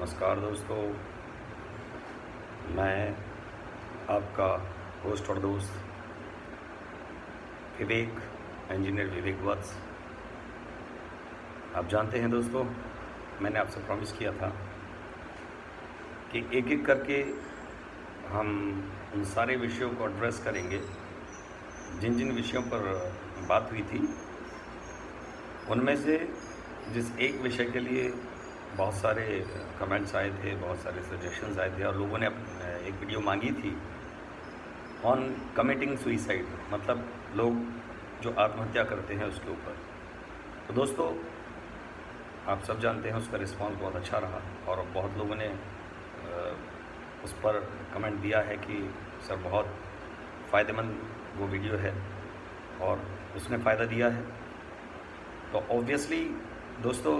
नमस्कार दोस्तों, मैं आपका होस्ट और दोस्त विवेक, इंजीनियर विवेक वत्स। आप जानते हैं दोस्तों, मैंने आपसे प्रॉमिस किया था कि एक एक करके हम उन सारे विषयों को एड्रेस करेंगे जिन जिन विषयों पर बात हुई थी। उनमें से जिस एक विषय के लिए बहुत सारे कमेंट्स आए थे, बहुत सारे सजेशंस आए थे और लोगों ने एक वीडियो मांगी थी ऑन कमिटिंग सुइसाइड, मतलब लोग जो आत्महत्या करते हैं उसके ऊपर। तो दोस्तों, आप सब जानते हैं उसका रिस्पांस बहुत अच्छा रहा और बहुत लोगों ने उस पर कमेंट दिया है कि सर बहुत फ़ायदेमंद वो वीडियो है और उसने फ़ायदा दिया है। तो ऑब्वियसली दोस्तों,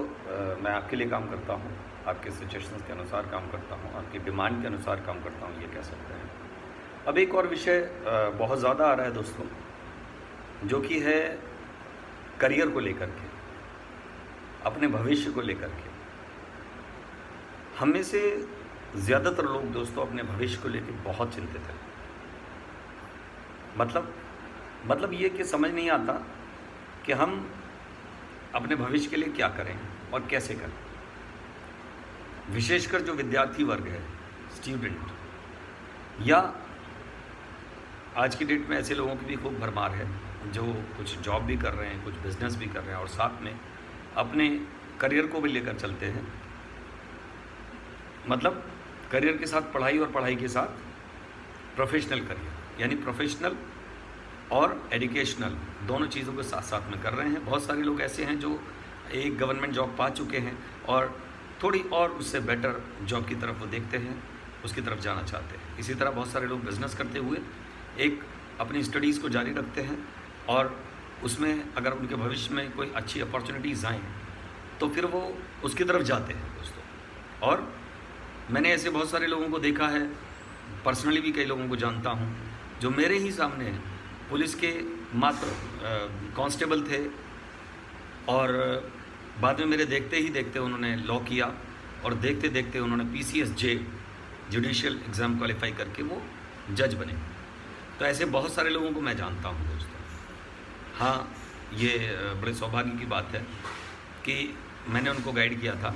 मैं आपके लिए काम करता हूँ, आपके सजेशंस के अनुसार काम करता हूँ, आपकी डिमांड के अनुसार काम करता हूँ, ये कह सकते हैं। अब एक और विषय बहुत ज़्यादा आ रहा है दोस्तों, जो कि है करियर को लेकर के, अपने भविष्य को लेकर के। हम में से ज़्यादातर लोग दोस्तों अपने भविष्य को लेकर बहुत चिंतित हैं। मतलब ये कि समझ नहीं आता कि हम अपने भविष्य के लिए क्या करें और कैसे करें। विशेषकर जो विद्यार्थी वर्ग है, स्टूडेंट, या आज की डेट में ऐसे लोगों की भी खूब भरमार है जो कुछ जॉब भी कर रहे हैं, कुछ बिजनेस भी कर रहे हैं और साथ में अपने करियर को भी लेकर चलते हैं। मतलब करियर के साथ पढ़ाई और पढ़ाई के साथ प्रोफेशनल करियर, यानी प्रोफेशनल और एजुकेशनल दोनों चीज़ों को साथ साथ में कर रहे हैं। बहुत सारे लोग ऐसे हैं जो एक गवर्नमेंट जॉब पा चुके हैं और थोड़ी और उससे बेटर जॉब की तरफ वो देखते हैं, उसकी तरफ जाना चाहते हैं। इसी तरह बहुत सारे लोग बिज़नेस करते हुए एक अपनी स्टडीज़ को जारी रखते हैं और उसमें अगर उनके भविष्य में कोई अच्छी अपॉर्चुनिटीज़ आएँ तो फिर वो उसकी तरफ जाते हैं दोस्तों। और मैंने ऐसे बहुत सारे लोगों को देखा है, पर्सनली भी कई लोगों को जानता हूँ, जो मेरे ही सामने हैं, पुलिस के मात्र कांस्टेबल थे और बाद में मेरे देखते ही देखते उन्होंने लॉ किया और देखते देखते उन्होंने PCSJ जुडिशियल एग्ज़ाम क्वालिफाई करके वो जज बने। तो ऐसे बहुत सारे लोगों को मैं जानता हूँ दोस्तों। हाँ, ये बड़े सौभाग्य की बात है कि मैंने उनको गाइड किया था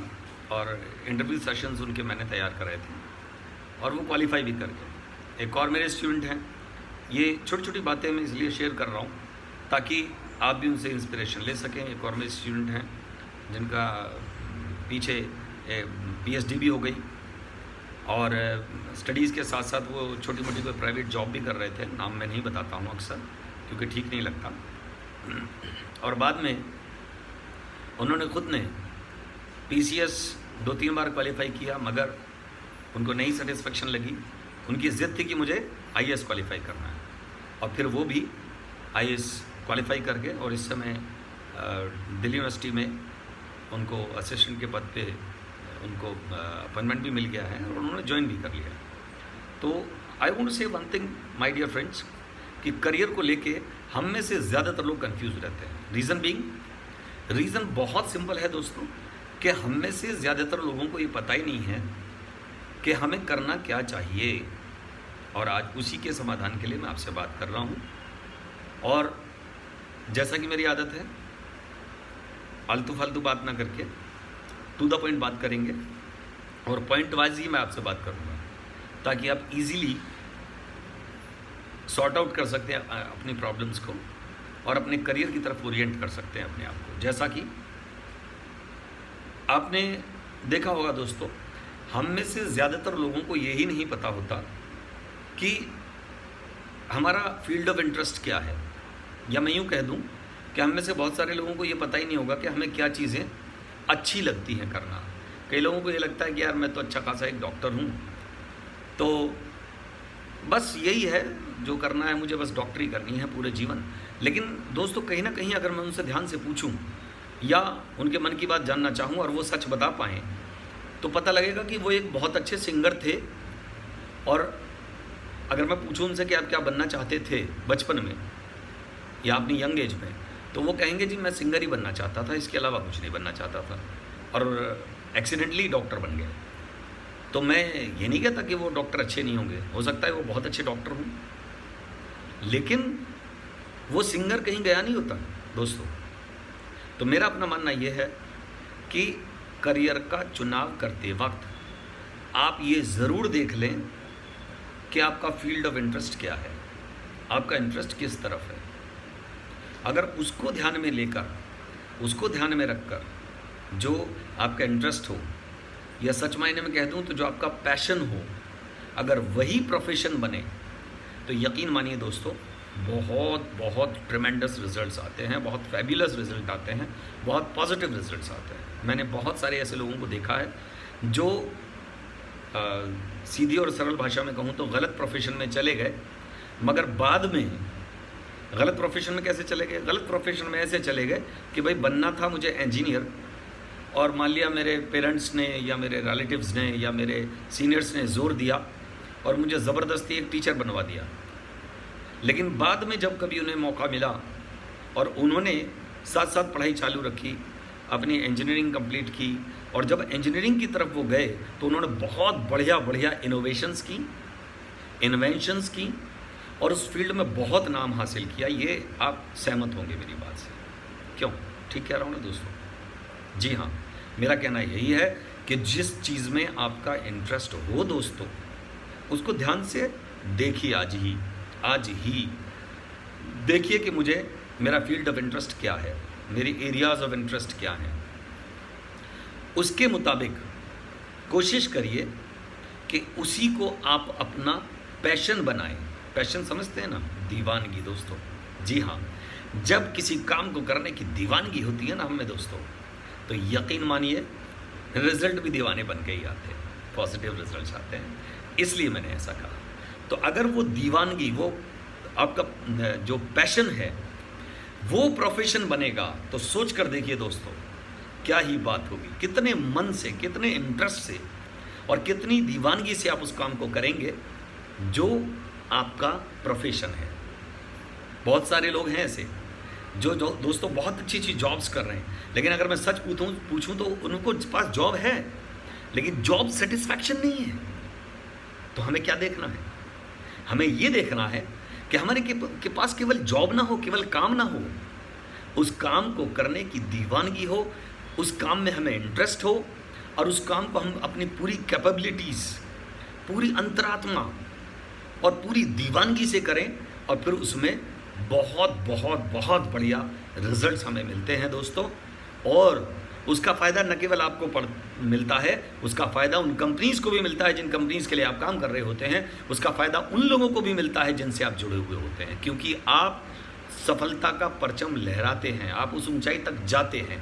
और इंटरव्यू सेशंस उनके मैंने तैयार कराए थे और वो क्वालिफाई भी कर गए। एक और मेरे स्टूडेंट हैं, ये छोटी छोटी बातें मैं इसलिए शेयर कर रहा हूँ ताकि आप भी उनसे इंस्पिरेशन ले सकें। एक और मेरे स्टूडेंट हैं जिनका पीछे PhD भी हो गई और स्टडीज़ के साथ साथ वो छोटी मोटी कोई प्राइवेट जॉब भी कर रहे थे। नाम मैं नहीं बताता हूँ अक्सर क्योंकि ठीक नहीं लगता। और बाद में उन्होंने खुद ने PCS 2-3 बार क्वालिफाई किया मगर उनको नहीं सेटिस्फेक्शन लगी। उनकी ज़िद थी कि मुझे IAS क्वालिफाई करना है और फिर वो भी IAS क्वालिफाई करके और इस समय दिल्ली यूनिवर्सिटी में उनको असिस्टेंट के पद पे उनको अपॉइंटमेंट भी मिल गया है और उन्होंने ज्वाइन भी कर लिया। तो I want to say one thing my dear friends, कि करियर को लेके हम में से ज़्यादातर लोग कंफ्यूज रहते हैं। रीज़न बहुत सिंपल है दोस्तों, कि हम में से ज़्यादातर लोगों को ये पता ही नहीं है कि हमें करना क्या चाहिए। और आज उसी के समाधान के लिए मैं आपसे बात कर रहा हूँ। और जैसा कि मेरी आदत है, आलतू फालतू बात ना करके टू द पॉइंट बात करेंगे और पॉइंट वाइज ही मैं आपसे बात करूँगा ताकि आप इजीली सॉर्ट आउट कर सकते हैं अपनी प्रॉब्लम्स को और अपने करियर की तरफ ओरिएंट कर सकते हैं अपने आप को। जैसा कि आपने देखा होगा दोस्तों, हम में से ज़्यादातर लोगों को यही नहीं पता होता कि हमारा फील्ड ऑफ इंटरेस्ट क्या है, या मैं यूँ कह दूँ कि हम में से बहुत सारे लोगों को ये पता ही नहीं होगा कि हमें क्या चीज़ें अच्छी लगती हैं करना। कई लोगों को ये लगता है कि यार मैं तो अच्छा खासा एक डॉक्टर हूँ, तो बस यही है जो करना है, मुझे बस डॉक्टरी करनी है पूरे जीवन। लेकिन दोस्तों, कहीं ना कहीं अगर मैं उनसे ध्यान से पूछूं या उनके मन की बात जानना चाहूं और वो सच बता पाएँ तो पता लगेगा कि वो एक बहुत अच्छे सिंगर थे। और अगर मैं पूछूं उनसे कि आप क्या बनना चाहते थे बचपन में या अपनी यंग एज में, तो वो कहेंगे जी मैं सिंगर ही बनना चाहता था, इसके अलावा कुछ नहीं बनना चाहता था, और एक्सीडेंटली डॉक्टर बन गए। तो मैं ये नहीं कहता कि वो डॉक्टर अच्छे नहीं होंगे, हो सकता है वो बहुत अच्छे डॉक्टर हों, लेकिन वो सिंगर कहीं गया नहीं होता दोस्तों। तो मेरा अपना मानना ये है कि करियर का चुनाव करते वक्त आप ये ज़रूर देख लें कि आपका फील्ड ऑफ इंटरेस्ट क्या है, आपका इंटरेस्ट किस तरफ है। अगर उसको ध्यान में लेकर, उसको ध्यान में रखकर जो आपका इंटरेस्ट हो, या सच मायने में कह दूं तो जो आपका पैशन हो, अगर वही प्रोफेशन बने तो यकीन मानिए दोस्तों बहुत बहुत ट्रेमेंडस रिजल्ट्स आते हैं, बहुत फैबुलस रिजल्ट आते हैं, बहुत पॉजिटिव रिजल्ट्स आते हैं। मैंने बहुत सारे ऐसे लोगों को देखा है जो सीधी और सरल भाषा में कहूँ तो गलत प्रोफेशन में चले गए, मगर बाद में गलत प्रोफेशन में कैसे चले गए? गलत प्रोफेशन में ऐसे चले गए कि भाई बनना था मुझे इंजीनियर, और मान लिया मेरे पेरेंट्स ने या मेरे रिलेटिव्स ने या मेरे सीनियर्स ने ज़ोर दिया और मुझे ज़बरदस्ती एक टीचर बनवा दिया। लेकिन बाद में जब कभी उन्हें मौका मिला और उन्होंने साथ साथ पढ़ाई चालू रखी, अपनी इंजीनियरिंग कंप्लीट की, और जब इंजीनियरिंग की तरफ वो गए तो उन्होंने बहुत बढ़िया बढ़िया इनोवेशंस की, इन्वेंशंस की, और उस फील्ड में बहुत नाम हासिल किया। ये आप सहमत होंगे मेरी बात से, क्यों? ठीक कह रहा हूँ ना दोस्तों? जी हाँ, मेरा कहना यही है कि जिस चीज़ में आपका इंटरेस्ट हो दोस्तों, उसको ध्यान से देखिए। आज ही देखिए कि मुझे मेरा फील्ड ऑफ इंटरेस्ट क्या है, मेरी एरियाज ऑफ इंटरेस्ट क्या हैं। उसके मुताबिक कोशिश करिए कि उसी को आप अपना पैशन बनाएं। पैशन समझते हैं ना? दीवानगी दोस्तों। जी हाँ, जब किसी काम को करने की दीवानगी होती है ना हमें दोस्तों, तो यकीन मानिए रिजल्ट भी दीवाने बन के ही आते हैं, पॉजिटिव रिजल्ट्स आते हैं। इसलिए मैंने ऐसा कहा। तो अगर वो दीवानगी, वो आपका जो पैशन है वो प्रोफेशन बनेगा, तो सोच कर देखिए दोस्तों क्या ही बात होगी। कितने मन से, कितने इंटरेस्ट से और कितनी दीवानगी से आप उस काम को करेंगे जो आपका प्रोफेशन है। बहुत सारे लोग हैं ऐसे जो दोस्तों बहुत अच्छी अच्छी जॉब्स कर रहे हैं, लेकिन अगर मैं सच पूछूं तो उनको पास जॉब है लेकिन जॉब सेटिस्फैक्शन नहीं है। तो हमें क्या देखना है? हमें ये देखना है कि हमारे के पास केवल जॉब ना हो, केवल काम ना हो, उस काम को करने की दीवानगी हो, उस काम में हमें इंटरेस्ट हो, और उस काम को हम अपनी पूरी कैपेबिलिटीज़, पूरी अंतरात्मा और पूरी दीवानगी से करें, और फिर उसमें बहुत बहुत बहुत बढ़िया रिजल्ट्स हमें मिलते हैं दोस्तों। और उसका फ़ायदा न केवल आपको मिलता है, उसका फ़ायदा उन कंपनीज़ को भी मिलता है जिन कंपनीज़ के लिए आप काम कर रहे होते हैं, उसका फ़ायदा उन लोगों को भी मिलता है जिनसे आप जुड़े हुए होते हैं, क्योंकि आप सफलता का परचम लहराते हैं, आप उस ऊंचाई तक जाते हैं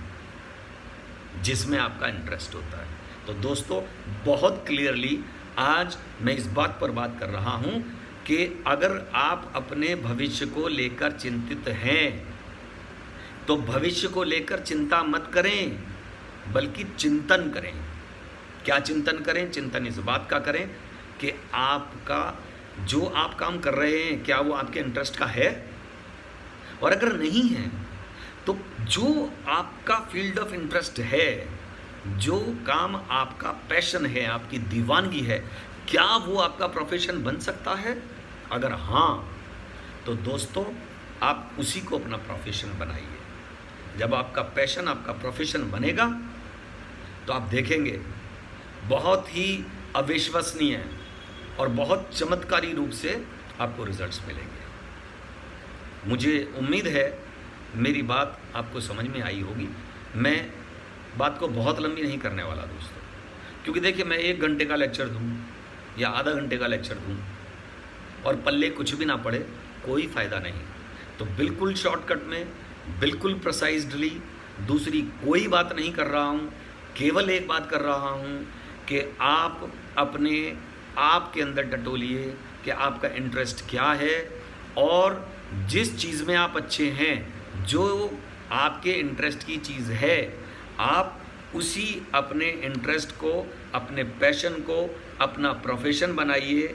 जिसमें आपका इंटरेस्ट होता है। तो दोस्तों बहुत क्लियरली आज मैं इस बात पर बात कर रहा हूं कि अगर आप अपने भविष्य को लेकर चिंतित हैं तो भविष्य को लेकर चिंता मत करें, बल्कि चिंतन करें। क्या चिंतन करें? चिंतन इस बात का करें कि आपका जो आप काम कर रहे हैं क्या वो आपके इंटरेस्ट का है, और अगर नहीं है तो जो आपका फील्ड ऑफ इंटरेस्ट है, जो काम आपका पैशन है, आपकी दीवानगी है, क्या वो आपका प्रोफेशन बन सकता है? अगर हाँ, तो दोस्तों आप उसी को अपना प्रोफेशन बनाइए। जब आपका पैशन आपका प्रोफेशन बनेगा तो आप देखेंगे बहुत ही अविश्वसनीय और बहुत चमत्कारी रूप से आपको रिजल्ट्स मिलेंगे। मुझे उम्मीद है मेरी बात आपको समझ में आई होगी। मैं बात को बहुत लंबी नहीं करने वाला दोस्तों, क्योंकि देखिए मैं 1 घंटे का लेक्चर दूं या आधा घंटे का लेक्चर दूं और पल्ले कुछ भी ना पड़े, कोई फ़ायदा नहीं। तो बिल्कुल शॉर्टकट में, बिल्कुल प्रिसाइज्डली दूसरी कोई बात नहीं कर रहा हूँ, केवल एक बात कर रहा हूँ कि आप अपने आप के अंदर टटोलिए कि आपका इंटरेस्ट क्या है, और जिस चीज़ में आप अच्छे हैं, जो आपके इंटरेस्ट की चीज़ है, आप उसी अपने इंटरेस्ट को, अपने पैशन को अपना प्रोफेशन बनाइए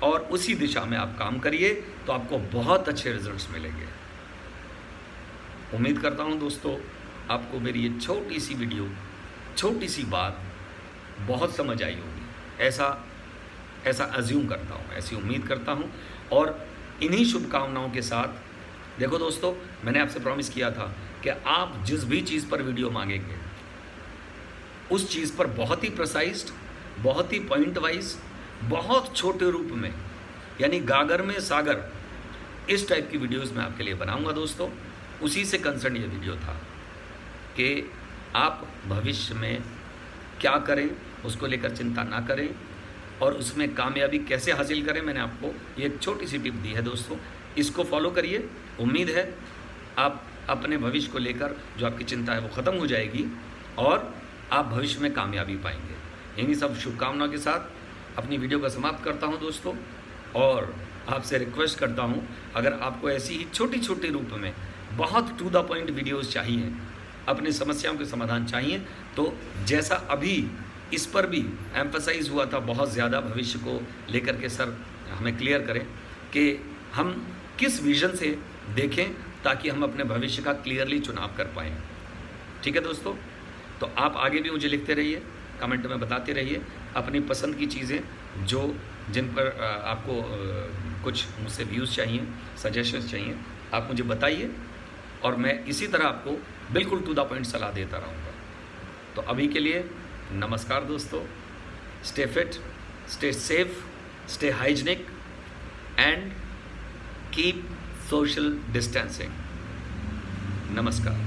और उसी दिशा में आप काम करिए, तो आपको बहुत अच्छे रिजल्ट्स मिलेंगे। उम्मीद करता हूं दोस्तों आपको मेरी ये छोटी सी वीडियो, छोटी सी बात बहुत समझ आई होगी। ऐसा अज्यूम करता हूँ, ऐसी उम्मीद करता हूँ। और इन्हीं शुभकामनाओं के साथ देखो दोस्तों, मैंने आपसे प्रॉमिस किया था कि आप जिस भी चीज़ पर वीडियो मांगेंगे उस चीज़ पर बहुत ही प्रिसाइज्ड, बहुत ही पॉइंट वाइज, बहुत छोटे रूप में, यानी गागर में सागर, इस टाइप की वीडियोस मैं आपके लिए बनाऊंगा दोस्तों। उसी से कंसर्न ये वीडियो था कि आप भविष्य में क्या करें उसको लेकर चिंता ना करें और उसमें कामयाबी कैसे हासिल करें। मैंने आपको ये एक छोटी सी टिप दी है दोस्तों, इसको फॉलो करिए। उम्मीद है आप अपने भविष्य को लेकर जो आपकी चिंता है वो ख़त्म हो जाएगी और आप भविष्य में कामयाबी पाएंगे। इन्हीं सब शुभकामनाओं के साथ अपनी वीडियो का समाप्त करता हूं दोस्तों, और आपसे रिक्वेस्ट करता हूं, अगर आपको ऐसी ही छोटी छोटी रूप में बहुत टू द पॉइंट वीडियोस चाहिए, अपनी समस्याओं के समाधान चाहिए, तो जैसा अभी इस पर भी एम्फसाइज हुआ था बहुत ज़्यादा भविष्य को लेकर के, सर हमें क्लियर करें कि हम किस विज़न से देखें ताकि हम अपने भविष्य का क्लियरली चुनाव कर पाएँ। ठीक है दोस्तों, तो आप आगे भी मुझे लिखते रहिए, कमेंट में बताते रहिए अपनी पसंद की चीज़ें, जिन पर आपको कुछ मुझसे व्यूज़ चाहिए, सजेशंस चाहिए, आप मुझे बताइए और मैं इसी तरह आपको बिल्कुल टू द पॉइंट सलाह देता रहूँगा। तो अभी के लिए नमस्कार दोस्तों, stay fit, stay safe, stay hygienic and keep social distancing. नमस्कार।